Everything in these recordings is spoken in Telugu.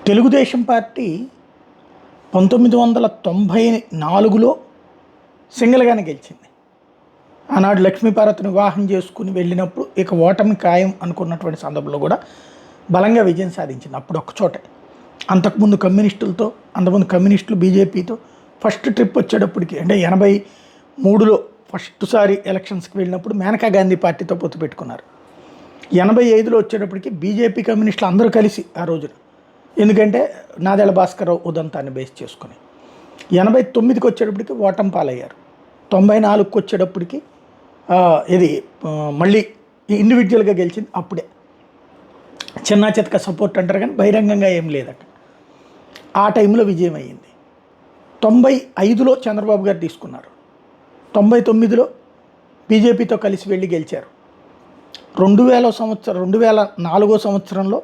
తెలుగుదేశం పార్టీ 1994లో సింగిల్గానే గెలిచింది. ఆనాడు లక్ష్మీపార్వతిని వివాహం చేసుకుని వెళ్ళినప్పుడు ఇక ఓటమి ఖాయం అనుకున్నటువంటి సందర్భంలో కూడా బలంగా విజయం సాధించింది. అప్పుడు ఒక్కచోటే. అంతకుముందు కమ్యూనిస్టులు బీజేపీతో ఫస్ట్ ట్రిప్ వచ్చేటప్పటికి అంటే 83లో ఫస్ట్ సారి ఎలక్షన్స్కి వెళ్ళినప్పుడు మేనకా గాంధీ పార్టీతో పొత్తు పెట్టుకున్నారు. 85లో వచ్చేటప్పటికి బీజేపీ కమ్యూనిస్టులు అందరూ కలిసి ఆ రోజున, ఎందుకంటే నాదెళ్ల భాస్కరరావు ఉదంతాన్ని బేస్ చేసుకుని 89కి వచ్చేటప్పటికి ఓటమి పాలయ్యారు. 94కి వచ్చేటప్పటికి మళ్ళీ ఇండివిజువల్గా గెలిచింది. అప్పుడే చిన్న చితక సపోర్ట్ అంటారు కానీ బహిరంగంగా ఏం లేదట. ఆ టైంలో విజయం అయ్యింది. 95లో చంద్రబాబు గారు తీసుకున్నారు. 99లో బీజేపీతో కలిసి వెళ్ళి గెలిచారు. 2004 సంవత్సరంలో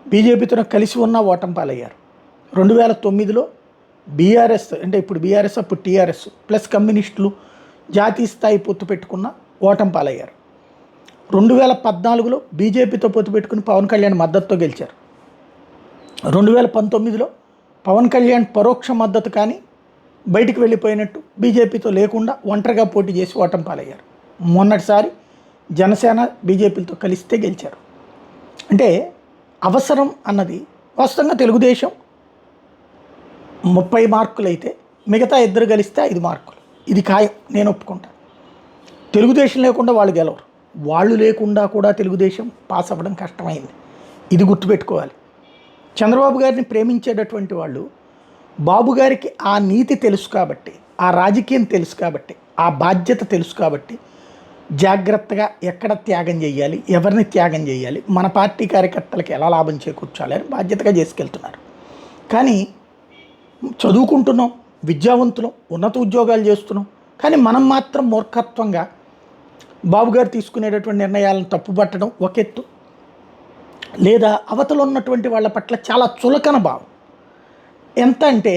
బీజేపీతో కలిసి ఉన్న ఓటమి పాలయ్యారు. 2009లో బీఆర్ఎస్ అంటే ఇప్పుడు బీఆర్ఎస్ అప్పుడు టీఆర్ఎస్ ప్లస్ కమ్యూనిస్టులు జాతీయ స్థాయి పొత్తు పెట్టుకున్న ఓటమి పాలయ్యారు. 2014లో బీజేపీతో పొత్తు పెట్టుకుని పవన్ కళ్యాణ్ మద్దతుతో గెలిచారు. 2019లో పవన్ కళ్యాణ్ పరోక్ష మద్దతు కానీ బయటికి వెళ్ళిపోయినట్టు బీజేపీతో లేకుండా ఒంటరిగా పోటీ చేసి ఓటమి పాలయ్యారు. మొన్నటిసారి జనసేన బీజేపీలతో కలిస్తే గెలిచారు. అంటే అవసరం అన్నది వాస్తవంగా తెలుగుదేశం 30 మార్కులు అయితే మిగతా ఇద్దరు కలిస్తే 5 మార్కులు. ఇది ఖాయం, నేను ఒప్పుకుంటాను. తెలుగుదేశం లేకుండా వాళ్ళు గెలవరు. వాళ్ళు లేకుండా కూడా తెలుగుదేశం పాస్ అవ్వడం కష్టమైంది. ఇది గుర్తుపెట్టుకోవాలి. చంద్రబాబు గారిని ప్రేమించేటటువంటి వాళ్ళు బాబు గారికి ఆ నీతి తెలుసు కాబట్టి, ఆ రాజకీయం తెలుసు కాబట్టి, ఆ బాధ్యత తెలుసు కాబట్టి జాగ్రత్తగా ఎక్కడ త్యాగం చేయాలి, ఎవరిని త్యాగం చేయాలి, మన పార్టీ కార్యకర్తలకు ఎలా లాభం చేకూర్చాలి అని బాధ్యతగా చేసుకెళ్తున్నారు. కానీ చదువుకుంటున్నాం, విద్యావంతులం, ఉన్నత ఉద్యోగాలు చేస్తున్నాం, కానీ మనం మాత్రం మూర్ఖత్వంగా బాబు గారు తీసుకునేటటువంటి నిర్ణయాలను తప్పుపట్టడం ఒక ఎత్తు, లేదా అవతల ఉన్నటువంటి వాళ్ళ పట్ల చాలా చులకన భావం. ఎంత అంటే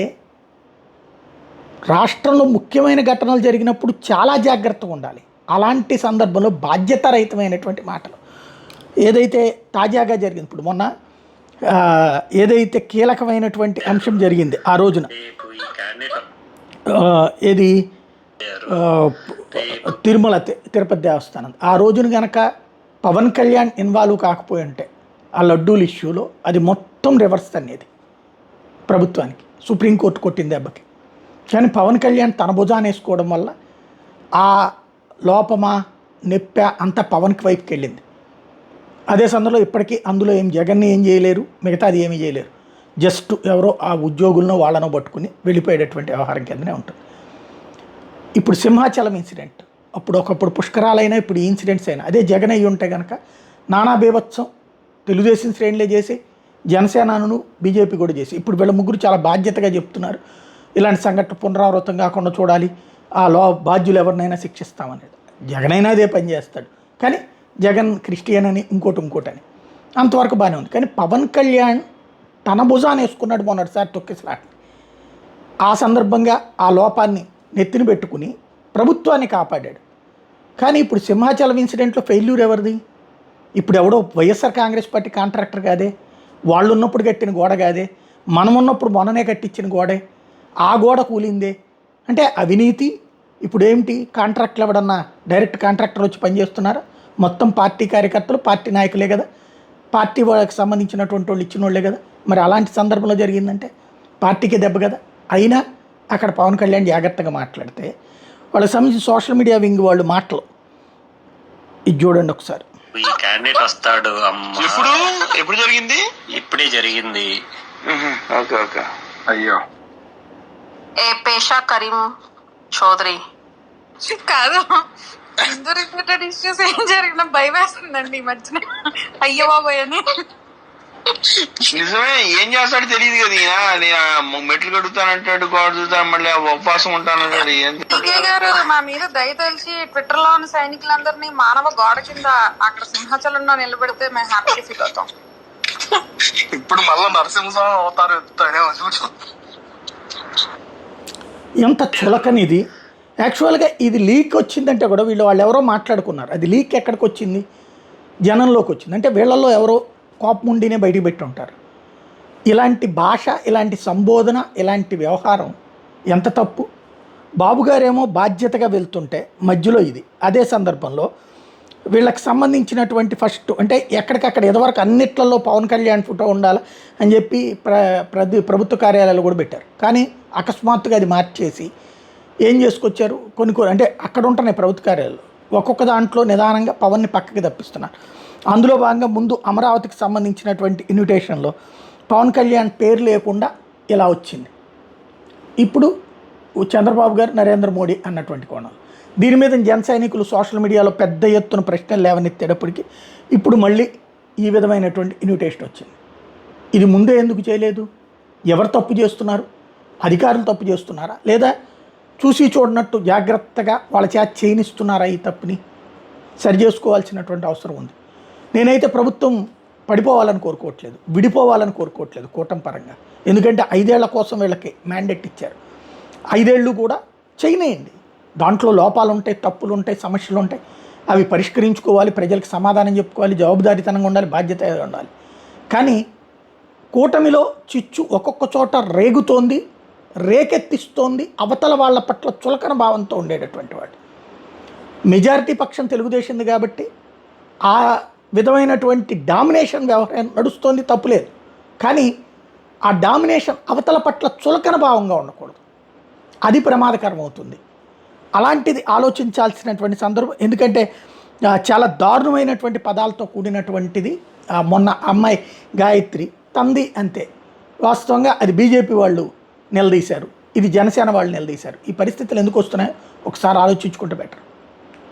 రాష్ట్రంలో ముఖ్యమైన ఘటనలు జరిగినప్పుడు చాలా జాగ్రత్తగా ఉండాలి. అలాంటి సందర్భంలో బాధ్యతారహితమైనటువంటి మాటలు ఏదైతే తాజాగా జరిగింది, ఇప్పుడు మొన్న ఏదైతే కీలకమైనటువంటి అంశం జరిగింది ఆ రోజున, ఏది తిరుపతి దేవస్థానం, ఆ రోజున కనుక పవన్ కళ్యాణ్ ఇన్వాల్వ్ కాకపోయి ఉంటే ఆ లడ్డూల ఇష్యూలో అది మొత్తం రివర్స్ అనేది ప్రభుత్వానికి, సుప్రీంకోర్టు కొట్టిన దెబ్బకి. కానీ పవన్ కళ్యాణ్ తన భుజాన్ని వేసుకోవడం వల్ల ఆ లోపమా నెప్ప అంతా పవన్కి వైపుకి వెళ్ళింది. అదే సందర్భంలో ఇప్పటికీ అందులో జగన్ని ఏం చేయలేరు, మిగతా అది ఏమీ చేయలేరు. జస్ట్ ఎవరో ఆ ఉద్యోగులను వాళ్ళను పట్టుకుని వెళ్ళిపోయేటటువంటి వ్యవహారం కిందనే ఉంటుంది. ఇప్పుడు సింహాచలం ఇన్సిడెంట్, ఒకప్పుడు పుష్కరాలైనా ఇప్పుడు ఈ ఇన్సిడెంట్స్ అయినా అదే జగన్ అయ్యి ఉంటే కనుక నానా బీభత్సం తెలుగుదేశం శ్రేణులే చేసి, జనసేనను బీజేపీ కూడా చేసి, ఇప్పుడు వీళ్ళ ముగ్గురు చాలా బాధ్యతగా చెప్తున్నారు ఇలాంటి సంఘటన పునరావృతం కాకుండా చూడాలి, ఆ బాధ్యులు ఎవరినైనా శిక్షిస్తామనేది. జగన్ అయినా అదే పని చేస్తాడు, కానీ జగన్ క్రిస్టియన్ అని ఇంకోటి అని అంతవరకు బాగానే ఉంది. కానీ పవన్ కళ్యాణ్ తన భుజాన్ని వేసుకున్నాడు మొన్నటిసారి తొక్కిసలాట. ఆ సందర్భంగా ఆ లోపాన్ని నెత్తిన పెట్టుకుని ప్రభుత్వాన్ని కాపాడాడు. కానీ ఇప్పుడు సింహాచలం ఇన్సిడెంట్లో ఫెయిల్యూర్ ఎవరిది? ఇప్పుడు ఎవడో వైఎస్ఆర్ కాంగ్రెస్ పార్టీ కాంట్రాక్టర్ కాదే, వాళ్ళు ఉన్నప్పుడు కట్టిన గోడ కాదే, మనం ఉన్నప్పుడు మొన్ననే కట్టించిన గోడే, ఆ గోడ కూలిందే. అంటే అవినీతి. ఇప్పుడు ఏమిటి, కాంట్రాక్ట్లు ఎవడన్నా డైరెక్ట్ కాంట్రాక్టర్ వచ్చి పనిచేస్తున్నారా? మొత్తం పార్టీ కార్యకర్తలు, పార్టీ నాయకులే కదా, పార్టీ వాళ్ళకి సంబంధించినటువంటి వాళ్ళు ఇచ్చిన వాళ్ళే కదా. మరి అలాంటి సందర్భంలో జరిగిందంటే పార్టీకి దెబ్బ కదా. అయినా అక్కడ పవన్ కళ్యాణ్ జాగ్రత్తగా మాట్లాడితే వాళ్ళకి సంబంధించి సోషల్ మీడియా వింగ్ వాళ్ళు మాటలు ఇది చూడండి ఒకసారి. ఈ క్యాండిడేట్ వస్తాడు ఎప్పుడు జరిగింది? ఇప్పుడే జరిగింది. Okay okay. అయ్యో ఏ పేషా కరీం చౌదరి కాదు, హిందూ రిలేటెడ్ ఇష్యూస్ ఏం జరిగినా భయం వేస్తుందండి ఈ మధ్యన. అయ్యో బాబోయ్ అని. నిజమే, ఏం చేస్తాడో తెలియదు కదా ఈయన. నేను మెట్లు కడుగుతానంటాడు, గోడ చూస్తాను, మళ్ళీ ఉపవాసం ఉంటానంటాడు. విజయ్ గారు మా మీద దయ తెలిసి ట్విట్టర్ లో ఉన్న సైనికులందరినీ మానవ గోడ కింద అక్కడ సింహాచలంలో నిలబెడితే మేము హ్యాపీగా ఫీల్ అవుతాం. ఇప్పుడు మళ్ళీ నరసింహస్వామి అవుతారు. ఎంత చులకనిది. యాక్చువల్గా ఇది లీక్ వచ్చిందంటే కూడా వాళ్ళు ఎవరో మాట్లాడుకున్నారు. అది లీక్ ఎక్కడికి వచ్చింది? జనంలోకి వచ్చింది. అంటే వీళ్ళల్లో ఎవరో కోపం ఉండినే బయటికి పెట్టి ఉంటారు. ఇలాంటి భాష, ఇలాంటి సంబోధన, ఇలాంటి వ్యవహారం ఎంత తప్పు. బాబు గారేమో బాధ్యతగా వెళ్తుంటే మధ్యలో ఇది. అదే సందర్భంలో వీళ్ళకి సంబంధించినటువంటి ఫస్ట్ అంటే ఎక్కడికక్కడ ఎదవరకు అన్నిట్లలో పవన్ కళ్యాణ్ ఫోటో ఉండాలి అని చెప్పి ప్రభుత్వ కార్యాలయాలు కూడా పెట్టారు. కానీ అకస్మాత్తుగా అది మార్చేసి ఏం చేసుకొచ్చారు, కొన్ని అంటే అక్కడ ఉంటున్నాయి ప్రభుత్వ కార్యాలయాలు, ఒక్కొక్క దాంట్లో నిదానంగా పవన్ని పక్కకి తప్పిస్తున్నారు. అందులో భాగంగా ముందు అమరావతికి సంబంధించినటువంటి ఇన్విటేషన్లో పవన్ కళ్యాణ్ పేరు లేకుండా ఇలా వచ్చింది. ఇప్పుడు చంద్రబాబు గారు, నరేంద్ర మోడీ అన్నటువంటి కోణం. దీని మీద జన సైనికులు సోషల్ మీడియాలో పెద్ద ఎత్తున ప్రశ్నలు లేవనెత్తేటప్పటికి ఇప్పుడు మళ్ళీ ఈ విధమైనటువంటి ఇన్విటేషన్ వచ్చింది. ఇది ముందే ఎందుకు చేయలేదు? ఎవరు తప్పు చేస్తున్నారు? అధికారులు తప్పు చేస్తున్నారా, లేదా చూసి చూడనట్టు జాగ్రత్తగా వాళ్ళ చేత చేయనిస్తున్నారా? ఈ తప్పుని సరి చేసుకోవాల్సినటువంటి అవసరం ఉంది. నేనైతే ప్రభుత్వం పడిపోవాలని కోరుకోవట్లేదు, విడిపోవాలని కోరుకోవట్లేదు కూటమి పరంగా. ఎందుకంటే 5 ఏళ్ల కోసం వీళ్ళకి మ్యాండేట్ ఇచ్చారు. 5 ఏళ్ళు కూడా చేయనేయండి. దాంట్లో లోపాలు ఉంటాయి, తప్పులు ఉంటాయి, సమస్యలు ఉంటాయి. అవి పరిష్కరించుకోవాలి, ప్రజలకు సమాధానం చెప్పుకోవాలి, జవాబుదారీతనంగా ఉండాలి, బాధ్యత ఉండాలి. కానీ కూటమిలో చిచ్చు ఒక్కొక్క చోట రేగుతోంది, రేకెత్తిస్తోంది. అవతల వాళ్ళ పట్ల చులకన భావంతో ఉండేటటువంటి వాడు. మెజారిటీ పక్షం తెలుగుదేశంది కాబట్టి ఆ విధమైనటువంటి డామినేషన్ వ్యవహారం నడుస్తోంది, తప్పులేదు. కానీ ఆ డామినేషన్ అవతల పట్ల చులకన భావంగా ఉండకూడదు, అది ప్రమాదకరం అవుతుంది. అలాంటిది ఆలోచించాల్సినటువంటి సందర్భం. ఎందుకంటే చాలా దారుణమైనటువంటి పదాలతో కూడినటువంటిది. మొన్న అమ్మాయి గాయత్రి తంది అంతే. వాస్తవంగా అది బీజేపీ వాళ్ళు నిలదీశారు, ఇది జనసేన వాళ్ళు నిలదీశారు. ఈ పరిస్థితులు ఎందుకు వస్తున్నాయో ఒకసారి ఆలోచించుకుంటే బెటర్.